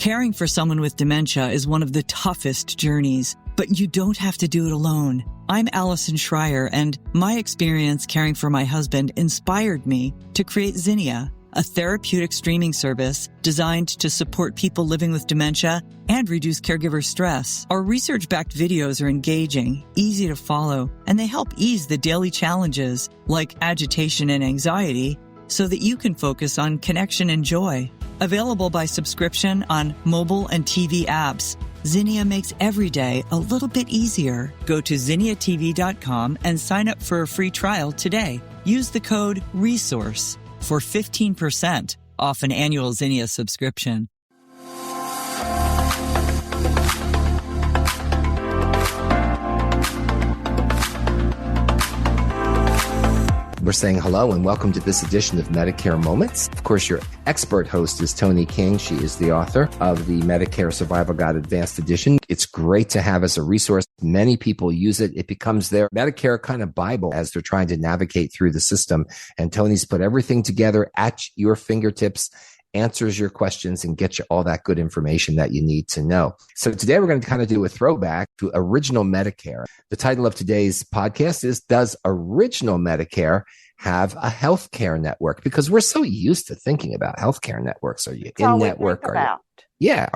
Caring for someone with dementia is one of the toughest journeys, but you don't have to do it alone. I'm Allison Schreier, and my experience caring for my husband inspired me to create Zinnia, a therapeutic streaming service designed to support people living with dementia and reduce caregiver stress. Our research-backed videos are engaging, easy to follow, and they help ease the daily challenges like agitation and anxiety so that you can focus on connection and joy. Available by subscription on mobile and TV apps, Zinnia makes every day a little bit easier. Go to zinniatv.com and sign up for a free trial today. Use the code RESOURCE for 15% off an annual Zinnia subscription. We're saying hello and welcome to this edition of Medicare Moments. Of course, your expert host is Toni King. She is the author of the Medicare Survival Guide Advanced Edition. It's great to have as a resource. Many people use it. It becomes their Medicare kind of Bible as they're trying to navigate through the system. And Toni's put everything together at your fingertips, answers your questions, and gets you all that good information that you need to know. So today we're going to kind of do a throwback to original Medicare. The title of today's podcast is, Does Original Medicare have a healthcare network? Because we're so used to thinking about healthcare networks. Are you in network? Are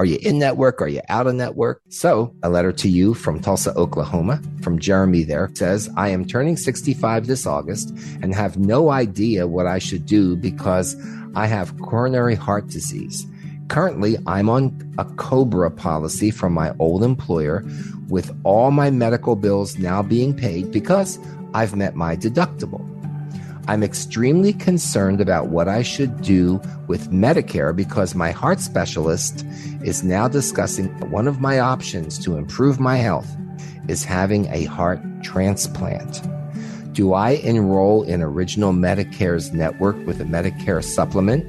you in network? Are you out of network? So a letter to you from Tulsa, Oklahoma, from Jeremy there says, I am turning 65 this August and have no idea what I should do because I have coronary heart disease. Currently, I'm on a COBRA policy from my old employer with all my medical bills now being paid because I've met my deductible. I'm extremely concerned about what I should do with Medicare because my heart specialist is now discussing one of my options to improve my health is having a heart transplant. Do I enroll in Original Medicare's network with a Medicare supplement,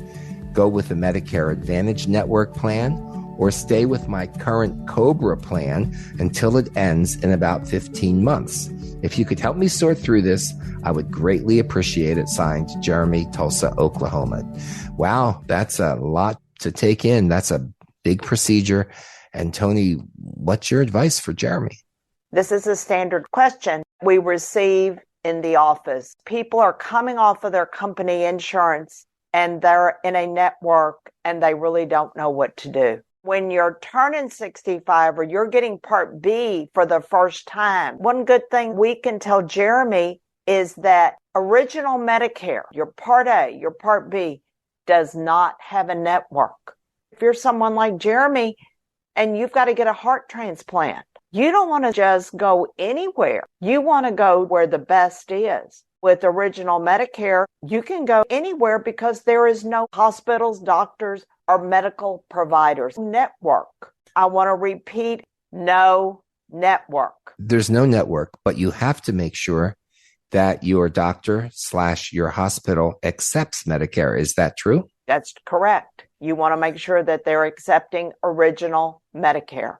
go with the Medicare Advantage network plan, or stay with my current COBRA plan until it ends in about 15 months? If you could help me sort through this, I would greatly appreciate it. Signed, Jeremy, Tulsa, Oklahoma. Wow, that's a lot to take in. That's a big procedure. And Toni, what's your advice for Jeremy? This is a standard question we receive in the office. People are coming off of their company insurance and they're in a network and they really don't know what to do. When you're turning 65 or you're getting Part B for the first time, one good thing we can tell Jeremy is that Original Medicare, your Part A, your Part B, does not have a network. If you're someone like Jeremy and you've got to get a heart transplant, you don't want to just go anywhere. You want to go where the best is. With Original Medicare, you can go anywhere because there is no hospitals, doctors, or medical providers network. I want to repeat, no network. There's no network, but you have to make sure that your doctor / your hospital accepts Medicare. Is that true? That's correct. You want to make sure that they're accepting Original Medicare.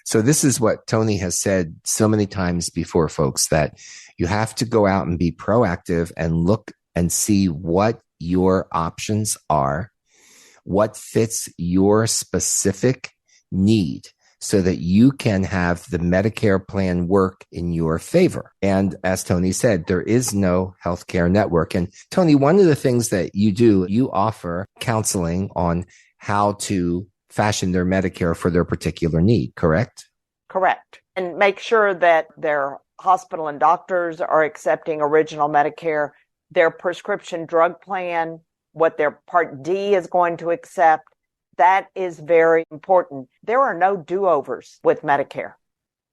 So this is what Toni has said so many times before, folks, that you have to go out and be proactive and look and see what your options are, what fits your specific need, so that you can have the Medicare plan work in your favor. And as Toni said, there is no healthcare network. And Toni, one of the things that you do, you offer counseling on how to fashion their Medicare for their particular need, correct? Correct. And make sure that their hospital and doctors are accepting Original Medicare, their prescription drug plan, what their Part D is going to accept. That is very important. There are no do-overs with Medicare.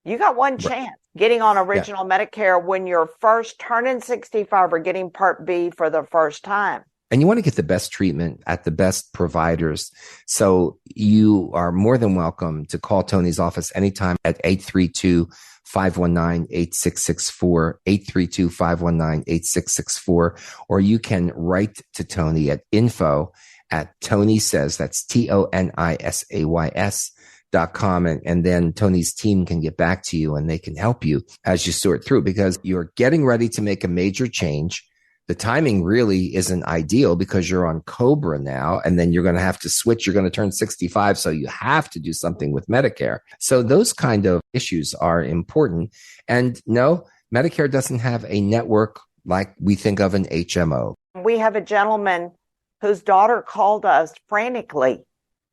You got one chance getting on Original Medicare when you're first turning 65 or getting Part B for the first time. And you want to get the best treatment at the best providers. So you are more than welcome to call Toni's office anytime at 832-519-8664, 832-519-8664, or you can write to Toni at info@ToniSays, that's TONISAYS.com. And then Toni's team can get back to you and they can help you as you sort through, because you're getting ready to make a major change. the timing really isn't ideal because you're on Cobra now, and then you're going to have to switch. You're going to turn 65. So you have to do something with Medicare. So those kind of issues are important. And no, Medicare doesn't have a network like we think of an HMO. We have a gentleman whose daughter called us frantically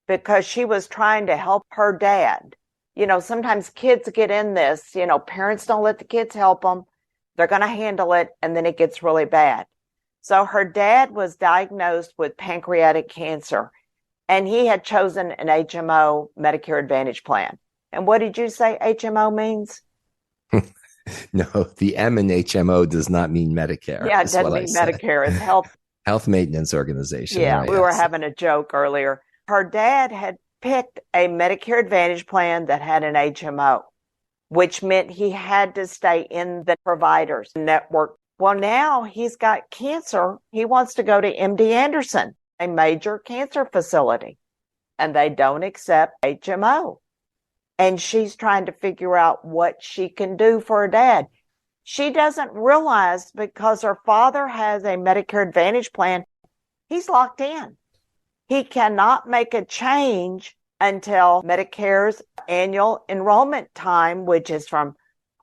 because she was trying to help her dad. You know, sometimes kids get in this, you know, parents don't let the kids help them. They're going to handle it, and then it gets really bad. So her dad was diagnosed with pancreatic cancer, and he had chosen an HMO, Medicare Advantage plan. And what did you say HMO means? No, the M in HMO does not mean Medicare. Yeah, it doesn't mean Medicare. It's health maintenance organization. Yeah, right? We were having a joke earlier. Her dad had picked a Medicare Advantage plan that had an HMO, which meant he had to stay in the provider's network. Well, now he's got cancer. He wants to go to MD Anderson, a major cancer facility, and they don't accept HMO. And she's trying to figure out what she can do for her dad. She doesn't realize because her father has a Medicare Advantage plan, he's locked in. He cannot make a change until Medicare's annual enrollment time, which is from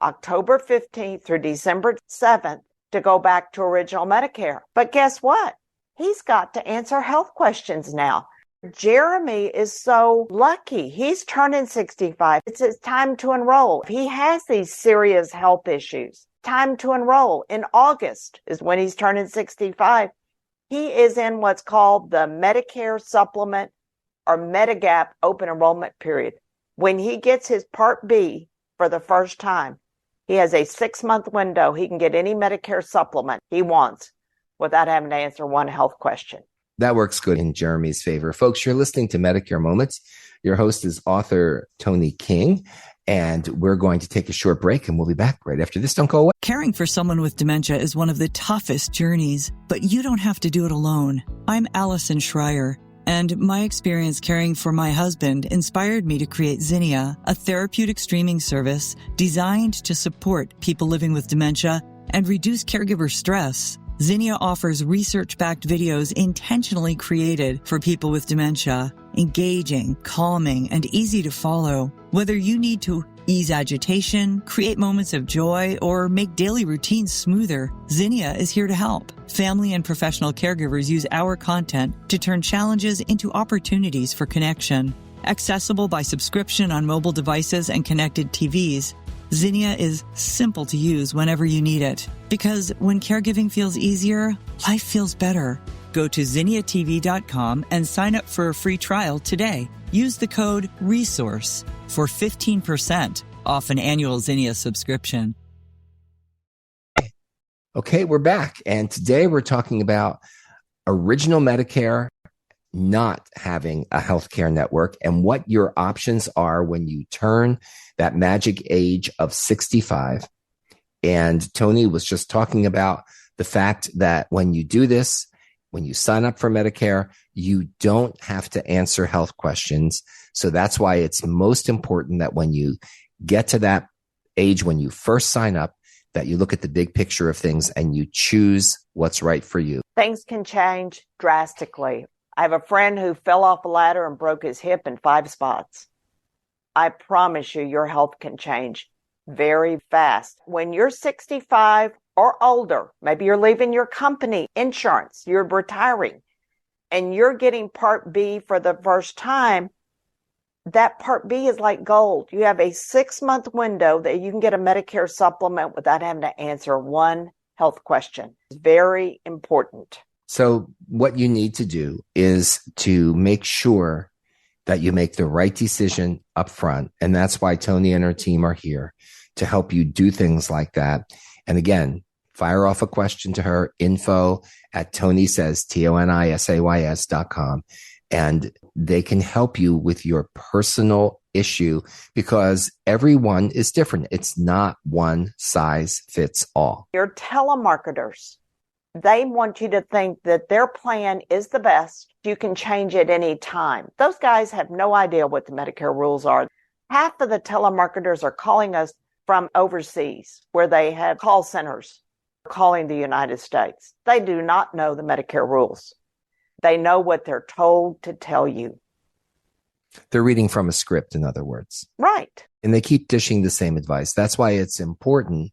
October 15th through December 7th, to go back to original Medicare. But guess what? He's got to answer health questions now. Jeremy is so lucky. He's turning 65. It's his time to enroll. He has these serious health issues. Time to enroll. In August is when he's turning 65. He is in what's called the Medicare Supplement or Medigap open enrollment period. When he gets his Part B for the first time, he has a 6-month window. He can get any Medicare supplement he wants without having to answer one health question. That works good in Jeremy's favor. Folks, you're listening to Medicare Moments. Your host is author Toni King, and we're going to take a short break, and we'll be back right after this. Don't go away. Caring for someone with dementia is one of the toughest journeys, but you don't have to do it alone. I'm Allison Schreier, and my experience caring for my husband inspired me to create Zinnia, a therapeutic streaming service designed to support people living with dementia and reduce caregiver stress. Zinnia offers research-backed videos intentionally created for people with dementia, engaging, calming, and easy to follow. Whether you need to ease agitation, create moments of joy, or make daily routines smoother, Zinnia is here to help. Family and professional caregivers use our content to turn challenges into opportunities for connection. Accessible by subscription on mobile devices and connected TVs, Zinnia is simple to use whenever you need it. Because when caregiving feels easier, life feels better. Go to zinniatv.com and sign up for a free trial today. Use the code RESOURCE for 15% off an annual Zinnia subscription. Okay, we're back. And today we're talking about original Medicare not having a healthcare network and what your options are when you turn that magic age of 65. And Toni was just talking about the fact that when you do this, when you sign up for Medicare, you don't have to answer health questions. So that's why it's most important that when you get to that age, when you first sign up, that you look at the big picture of things and you choose what's right for you. Things can change drastically. I have a friend who fell off a ladder and broke his hip in 5 spots. I promise you, your health can change very fast. When you're 65 or older, maybe you're leaving your company insurance, you're retiring, and you're getting Part B for the first time, that Part B is like gold. You have a 6-month window that you can get a Medicare supplement without having to answer one health question. It's very important. So what you need to do is to make sure that you make the right decision up front. And that's why Toni and her team are here to help you do things like that. And again, fire off a question to her, info@tonisays, TONISAYS.com. And they can help you with your personal issue because everyone is different. It's not one size fits all. Your telemarketers, they want you to think that their plan is the best. You can change it any time. Those guys have no idea what the Medicare rules are. Half of the telemarketers are calling us from overseas where they have call centers. calling the United States. They do not know the Medicare rules. They know what they're told to tell you. They're reading from a script, in other words. Right. And they keep dishing the same advice. That's why it's important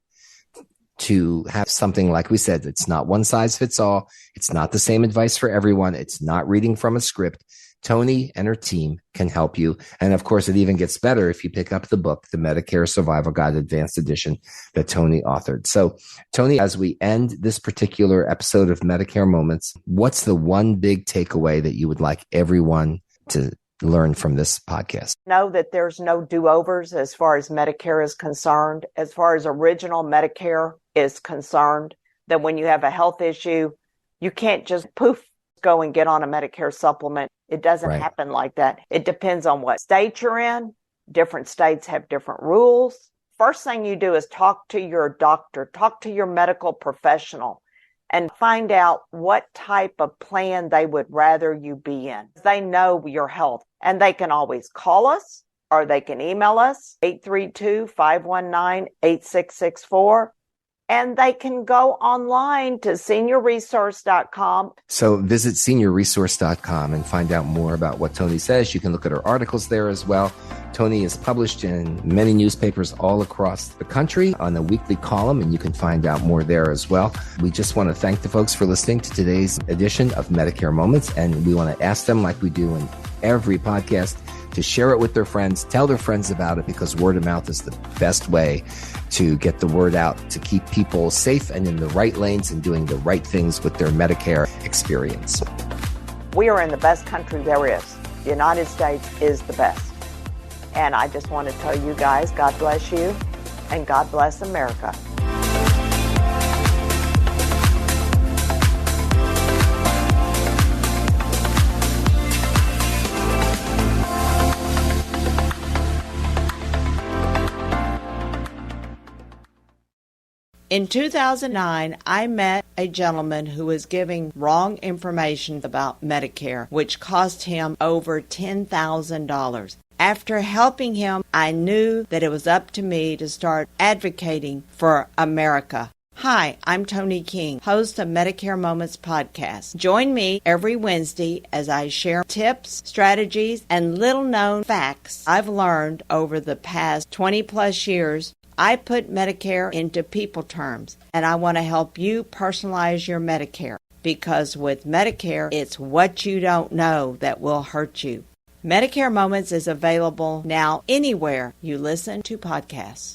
to have something, like we said, it's not one size fits all. It's not the same advice for everyone. It's not reading from a script. Toni and her team can help you. And of course, it even gets better if you pick up the book, The Medicare Survival Guide Advanced Edition, that Toni authored. So, Toni, as we end this particular episode of Medicare Moments, what's the one big takeaway that you would like everyone to learn from this podcast? Know that there's no do-overs as far as Medicare is concerned. As far as original Medicare is concerned, that when you have a health issue, you can't just poof, go and get on a Medicare supplement. It doesn't happen like that. It depends on what state you're in. Different states have different rules. First thing you do is talk to your doctor, talk to your medical professional, and find out what type of plan they would rather you be in. They know your health, and they can always call us or they can email us, 832-519-8664. And they can go online to seniorresource.com. So visit seniorresource.com and find out more about what Toni says. You can look at her articles there as well. Toni is published in many newspapers all across the country on a weekly column, and you can find out more there as well. We just want to thank the folks for listening to today's edition of Medicare Moments, and we want to ask them, like we do in every podcast, to share it with their friends, tell their friends about it, because word of mouth is the best way to get the word out, to keep people safe and in the right lanes and doing the right things with their Medicare experience. We are in the best country there is. The United States is the best. And I just want to tell you guys, God bless you and God bless America. In 2009, I met a gentleman who was giving wrong information about Medicare, which cost him over $10,000. After helping him, I knew that it was up to me to start advocating for America. Hi, I'm Toni King, host of Medicare Moments podcast. Join me every Wednesday as I share tips, strategies, and little-known facts I've learned over the past 20-plus years. I put Medicare into people terms, and I want to help you personalize your Medicare, because with Medicare, it's what you don't know that will hurt you. Medicare Moments is available now anywhere you listen to podcasts.